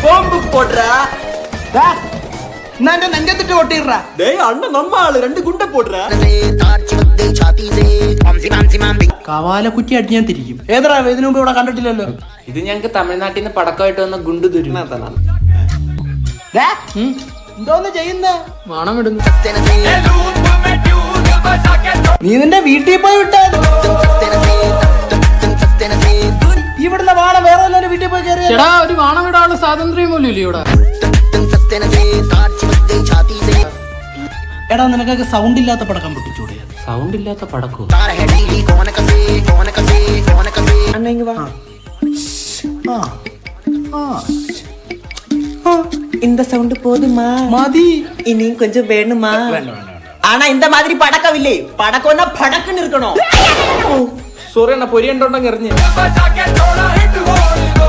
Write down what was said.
Bomb പോട്രാ നെഞ്ചത്തിട്ട് പൊട്ടിടാ. അണ്ണ നമ്മ ആള് 2 ഗുണ്ട പോട്രാ. കവാലക്കുറ്റി അടി ഞാൻ തിരിക്കും. ഏതാ ഇതിനു മുമ്പ് ഇവിടെ കണ്ടിട്ടില്ലല്ലോ. ഇത് ഞങ്ങക്ക് തമിഴ്നാട്ടിൽ നിന്ന് പടക്കമായിട്ട് വന്ന ഗുണ്ടു തുരുമ. എന്തോന്ന് ചെയ്യുന്ന മണം ഇടുന്നു. നീ നിന്റെ വീട്ടിൽ പോയി വിട്ടാ ഇവിടുന്ന് വാണം വേറെ എല്ലാവരും വീട്ടിൽ പോയി കയറി. ചേടാ, ഒരു വാണം വിടാനുള്ള സ്വാതന്ത്ര്യം പോലും ഇല്ല ഇവിടെ. എടാ, നിനക്കൊക്കെ സൗണ്ട് ഇല്ലാത്ത പടക്കം പൊട്ടിച്ചൂടെ? സൗണ്ട് ഇല്ലാത്ത പടക്കോ? இந்த சவுண்ட் போதுமா? മതി. இனியும் கொஞ்சம் வேணுமா? ஆனா இந்த மாதிரி படக்கம் இல்லே. படக்கம்னா படக்குன்னு இருக்கணும். സോറി അണ്ണ, പൊരി ഉണ്ടോണ്ടെങ്കിൽ എറിഞ്ഞ്.